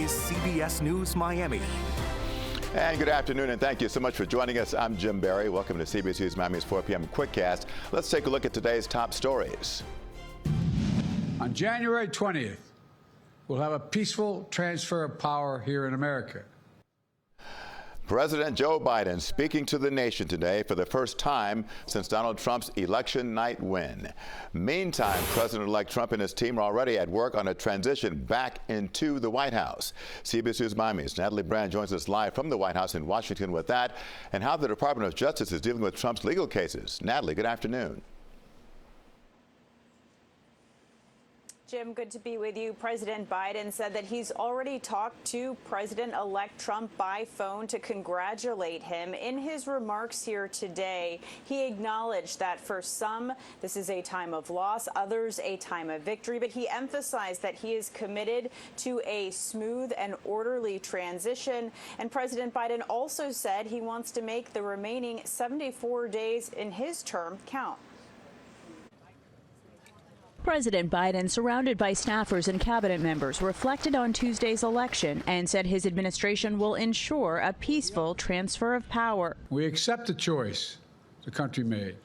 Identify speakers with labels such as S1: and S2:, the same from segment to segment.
S1: is CBS News Miami.
S2: And good afternoon, and thank you so much for joining us. I'm Jim Barry. Welcome to CBS News Miami's 4 p.m. Quickcast. Let's take a look at today's top stories.
S3: On January 20th, we'll have a peaceful transfer of power here in America.
S2: President Joe Biden speaking to the nation today for the first time since Donald Trump's election night win. Meantime, President-elect Trump and his team are already at work on a transition back into the White House. CBS News Miami's Natalie Brand joins us live from the White House in Washington with that and how the Department of Justice is dealing with Trump's legal cases. Natalie, good afternoon.
S4: Jim, good to be with you. President Biden said that he's already talked to President-elect Trump by phone to congratulate him. In his remarks here today, he acknowledged that for some, this is a time of loss, others a time of victory, but he emphasized that he is committed to a smooth and orderly transition. And President Biden also said he wants to make the remaining 74 days in his term count.
S5: President Biden, surrounded by staffers and cabinet members, reflected on Tuesday's election and said his administration will ensure a peaceful transfer of power.
S3: We accept the choice the country made.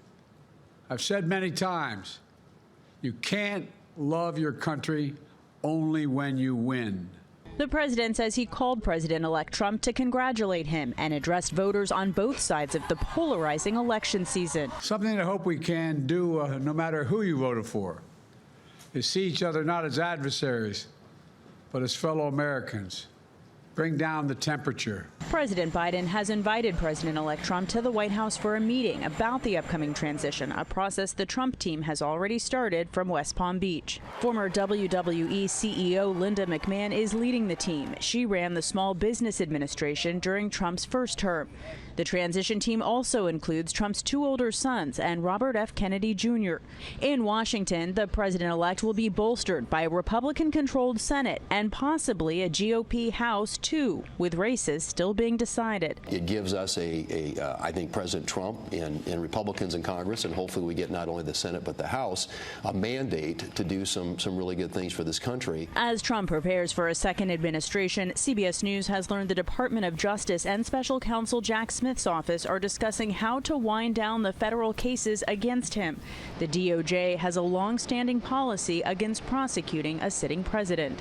S3: I've said many times, you can't love your country only when you win.
S5: The president says he called President-elect Trump to congratulate him and addressed voters on both sides of the polarizing election season.
S3: Something I hope we can do, no matter who you voted for, is see each other not as adversaries, but as fellow Americans. Bring down the temperature.
S5: President Biden has invited President-elect Trump to the White House for a meeting about the upcoming transition, a process the Trump team has already started from West Palm Beach. Former WWE CEO Linda McMahon is leading the team. She ran the Small Business Administration during Trump's first term. The transition team also includes Trump's two older sons and Robert F. Kennedy Jr. In Washington, the president-elect will be bolstered by a Republican-controlled Senate and possibly a GOP House, too, with races still being decided.
S6: It gives us I think President Trump and Republicans in Congress, and hopefully we get not only the Senate but the House, a mandate to do some really good things for this country.
S5: As Trump prepares for a second administration, CBS News has learned the Department of Justice and Special Counsel Jack Smith's office are discussing how to wind down the federal cases against him. The DOJ has a long-standing policy against prosecuting a sitting president.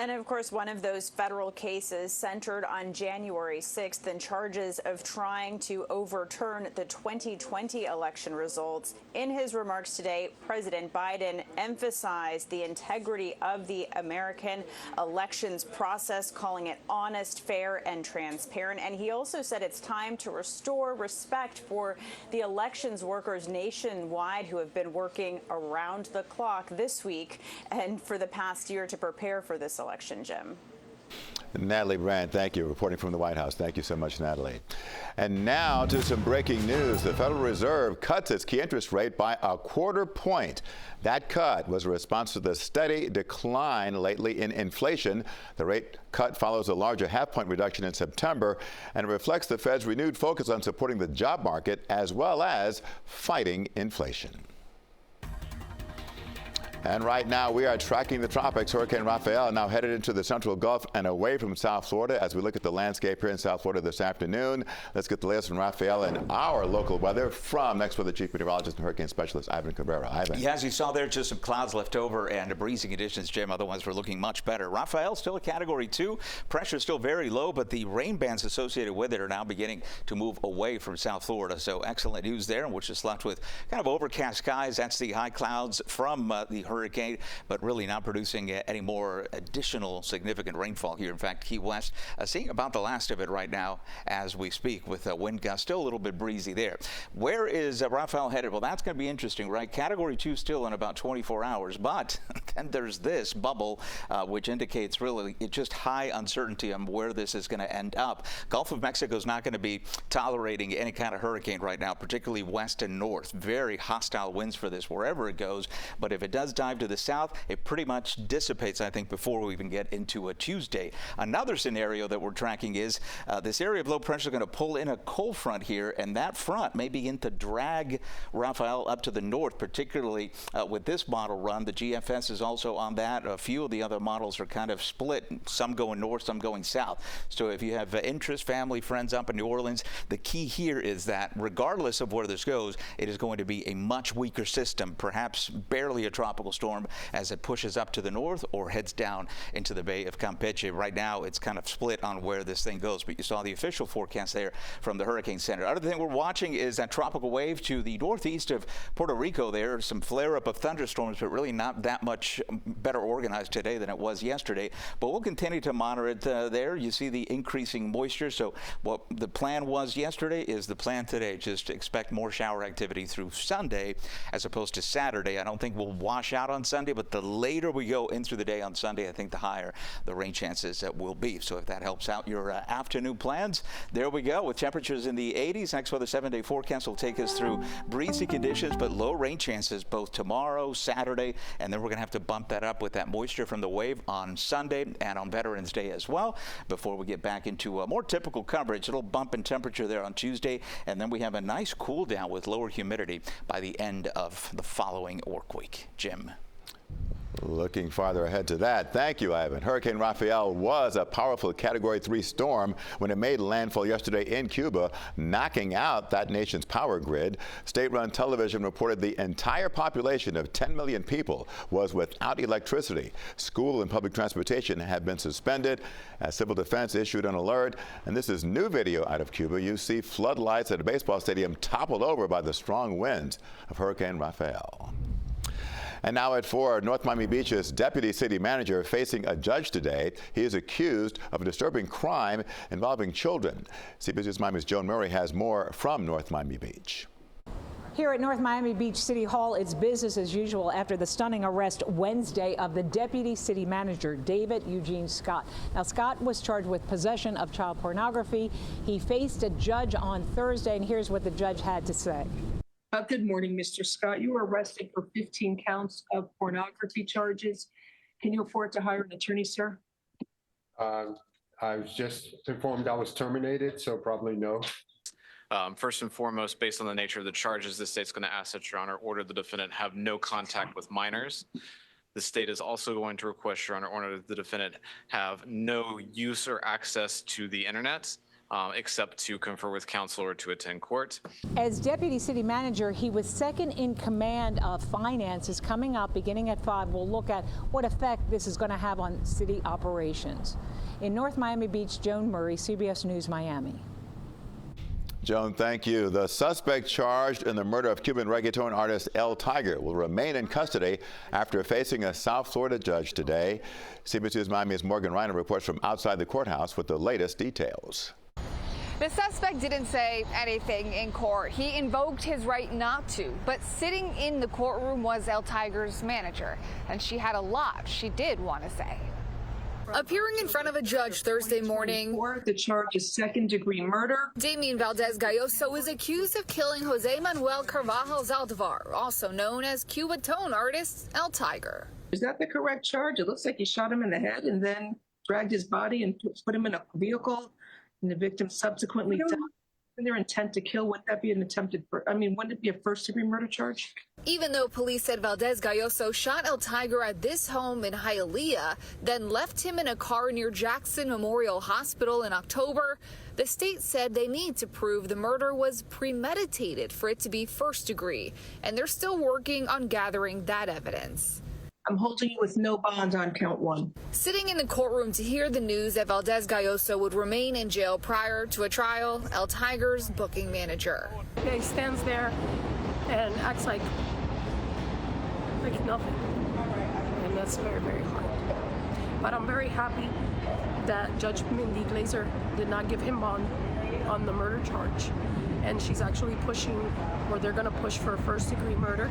S4: And of course, one of those federal cases centered on January 6th and charges of trying to overturn the 2020 election results. In his remarks today, President Biden emphasized the integrity of the American elections process, calling it honest, fair, and transparent. And he also said it's time to restore respect for the elections workers nationwide who have been working around the clock this week and for the past year to prepare for this election, Jim.
S2: Natalie Brand, thank you. Reporting from the White House. Thank you so much, Natalie. And now to some breaking news. The Federal Reserve cuts its key interest rate by a quarter point. That cut was a response to the steady decline lately in inflation. The rate cut follows a larger half-point reduction in September and reflects the Fed's renewed focus on supporting the job market as well as fighting inflation. And right now, we are tracking the tropics. Hurricane Raphael now headed into the central Gulf and away from South Florida as we look at the landscape here in South Florida this afternoon. Let's get the latest from Raphael and our local weather from Next Weather Chief Meteorologist and Hurricane Specialist Ivan Cabrera. Ivan.
S7: Yeah, as you saw there, just some clouds left over and breezy conditions, Jim. Otherwise, we're looking much better. Raphael still a Category 2. Pressure still very low, but the rain bands associated with it are now beginning to move away from South Florida. So excellent news there, and we're just left with kind of overcast skies. That's the high clouds from the hurricane, but really not producing any more additional significant rainfall here. In fact, Key West seeing about the last of it right now as we speak, with wind gusts still a little bit breezy there. Where is Raphael headed? Well, that's going to be interesting, right? Category 2 still in about 24 hours, but then there's this bubble, which indicates really just high uncertainty on where this is going to end up. Gulf of Mexico is not going to be tolerating any kind of hurricane right now, particularly west and north. Very hostile winds for this wherever it goes, but if it does nosedive to the south. It pretty much dissipates, I think, before we even get into a Tuesday. Another scenario that we're tracking is this area of low pressure is going to pull in a cold front here, and that front may begin to drag Raphael up to the north, particularly with this model run. The GFS is also on that. A few of the other models are kind of split, some going north, some going south. So if you have interest, family, friends up in New Orleans, the key here is that regardless of where this goes, it is going to be a much weaker system, perhaps barely a tropical storm, as it pushes up to the north or heads down into the Bay of Campeche. Right now, it's kind of split on where this thing goes, but you saw the official forecast there from the Hurricane Center. Other thing we're watching is that tropical wave to the northeast of Puerto Rico. There, some flare-up of thunderstorms, but really not that much better organized today than it was yesterday. But we'll continue to monitor it there. You see the increasing moisture. So what the plan was yesterday is the plan today. Just expect more shower activity through Sunday as opposed to Saturday. I don't think we'll wash out on Sunday, but the later we go in through the day on Sunday, I think the higher the rain chances that will be. So if that helps out your afternoon plans, there we go with temperatures in the 80s. Next weather 7-day forecast will take us through breezy conditions, but low rain chances both tomorrow, Saturday, and then we're going to have to bump that up with that moisture from the wave on Sunday and on Veterans Day as well before we get back into more typical coverage. It'll bump in temperature there on Tuesday, and then we have a nice cool down with lower humidity by the end of the following work week. Jim.
S2: Looking farther ahead to that. Thank you, Ivan. Hurricane Raphael was a powerful Category 3 storm when it made landfall yesterday in Cuba, knocking out that nation's power grid. State-run television reported the entire population of 10 million people was without electricity. School and public transportation have been suspended as Civil Defense issued an alert. And this is new video out of Cuba. You see floodlights at a baseball stadium toppled over by the strong winds of Hurricane Raphael. And now at 4, North Miami Beach's deputy city manager facing a judge today. He is accused of a disturbing crime involving children. CBS Miami's Joan Murray has more from North Miami Beach.
S8: Here at North Miami Beach City Hall, it's business as usual after the stunning arrest Wednesday of the deputy city manager, David Eugene Scott. Now, Scott was charged with possession of child pornography. He faced a judge on Thursday, and here's what the judge had to say.
S9: Good morning, Mr. Scott. You were arrested for 15 counts of pornography charges. Can you afford to hire an attorney, sir?
S10: I was just informed I was terminated, so probably no.
S11: First and foremost, based on the nature of the charges, the state's going to ask that Your Honor order the defendant have no contact with minors. The state is also going to request Your Honor order the defendant have no use or access to the internet. Except to confer with counsel or to attend court.
S8: As deputy city manager, he was second in command of finances. Coming up beginning at 5, we'll look at what effect this is going to have on city operations. In North Miami Beach, Joan Murray, CBS News, Miami.
S2: Joan, thank you. The suspect charged in the murder of Cuban reggaeton artist El Tiger will remain in custody after facing a South Florida judge today. CBS News Miami's Morgan Reiner reports from outside the courthouse with the latest details.
S12: The suspect didn't say anything in court. He invoked his right not to, but sitting in the courtroom was El Tiger's manager, and she had a lot she did want to say. Appearing in front of a judge Thursday morning,
S9: the charge is second-degree murder.
S12: Damien Valdez-Galloso is accused of killing Jose Manuel Carvajal Zaldivar, also known as Cuba tone artist El Tiger.
S9: Is that the correct charge? It looks like he shot him in the head and then dragged his body and put him in a vehicle. And the victim subsequently died. Their intent to kill, would that be an attempted, wouldn't it be a first-degree murder charge?
S12: Even though police said Valdez-Galloso shot El Tiger at this home in Hialeah, then left him in a car near Jackson Memorial Hospital in October, the state said they need to prove the murder was premeditated for it to be first degree, and they're still working on gathering that evidence.
S9: I'm holding you with no bond on count 1.
S12: Sitting in the courtroom to hear the news that Valdez-Galloso would remain in jail prior to a trial, El Tiger's booking manager.
S13: He stands there and acts like nothing, and that's very, very hard. But I'm very happy that Judge Mindy Glazer did not give him bond on the murder charge, and she's actually pushing, or they're going to push for first-degree murder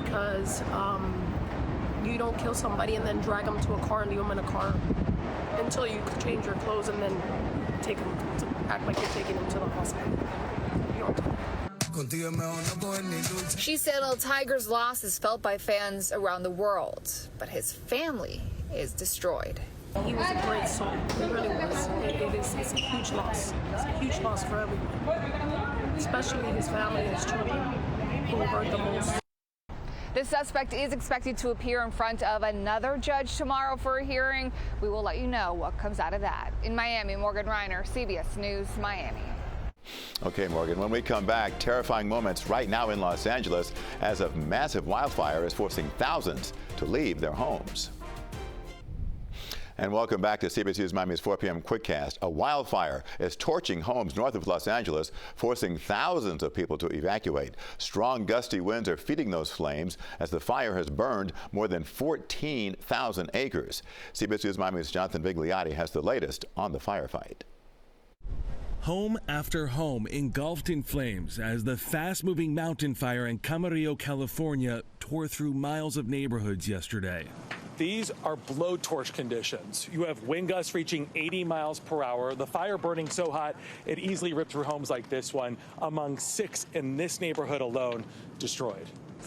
S13: because you don't kill somebody and then drag them to a car and leave them in a car until you change your clothes and then take them to act like you're taking them to the hospital. You don't do that.
S12: She said El Tiger's loss is felt by fans around the world, but his family is destroyed.
S13: He was a great soul. He really was. It's a huge loss. It's a huge loss for everyone, especially his family and his children, who hurt the most.
S14: The suspect is expected to appear in front of another judge tomorrow for a hearing. We will let you know what comes out of that. In Miami, Morgan Reiner, CBS News, Miami.
S2: Okay, Morgan, when we come back, terrifying moments right now in Los Angeles as a massive wildfire is forcing thousands to leave their homes. And welcome back to CBS News Miami's 4 p.m. Quickcast. A wildfire is torching homes north of Los Angeles, forcing thousands of people to evacuate. Strong gusty winds are feeding those flames as the fire has burned more than 14,000 acres. CBS News Miami's Jonathan Vigliotti has the latest on the firefight.
S15: Home after home engulfed in flames as the fast-moving mountain fire in Camarillo, California, tore through miles of neighborhoods yesterday.
S16: These are blowtorch conditions. You have wind gusts reaching 80 miles per hour. The fire burning so hot, it easily ripped through homes like this one. Among 6 in this neighborhood alone, destroyed.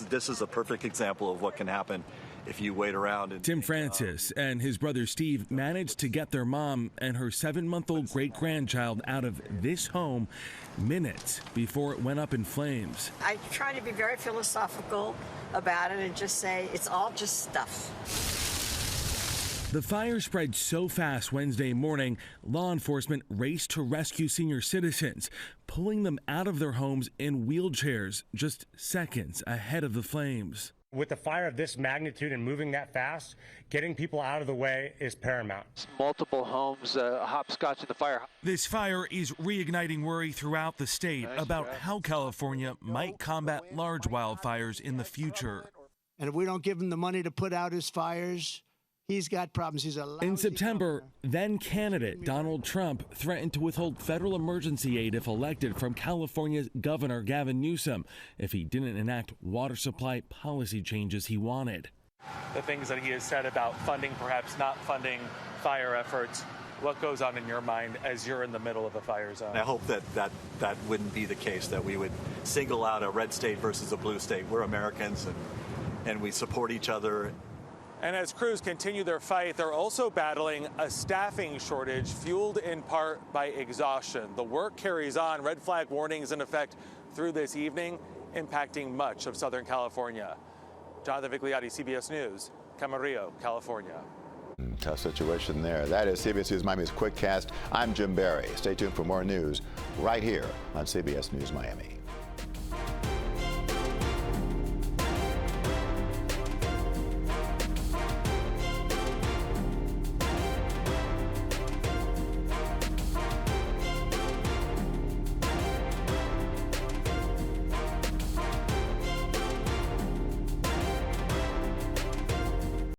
S17: This is a perfect example of what can happen if you wait around.
S15: Tim Francis and his brother Steve managed to get their mom and her 7-month-old great-grandchild out of this home minutes before it went up in flames.
S18: I try to be very philosophical about it and just say it's all just stuff.
S15: The fire spread so fast Wednesday morning, law enforcement raced to rescue senior citizens, pulling them out of their homes in wheelchairs just seconds ahead of the flames.
S19: With a fire of this magnitude and moving that fast, getting people out of the way is paramount.
S20: Multiple homes hopscotch in the fire.
S15: This fire is reigniting worry throughout the state about how California might combat large wildfires in the future.
S21: And if we don't give him the money to put out his fires, he's got problems. He's a
S15: In September, then candidate Donald Trump threatened to withhold federal emergency aid if elected from California's Governor Gavin Newsom if he didn't enact water supply policy changes he wanted.
S16: The things that he has said about funding, perhaps not funding fire efforts, what goes on in your mind as you're in the middle of a fire zone?
S17: I hope that wouldn't be the case, that we would single out a red state versus a blue state. We're Americans and we support each other.
S16: And as crews continue their fight, they're also battling a staffing shortage fueled in part by exhaustion. The work carries on. Red flag warnings in effect through this evening, impacting much of Southern California. Jonathan Vigliotti, CBS News, Camarillo, California.
S2: Tough situation there. That is CBS News Miami's Quickcast. I'm Jim Barry. Stay tuned for more news right here on CBS News Miami.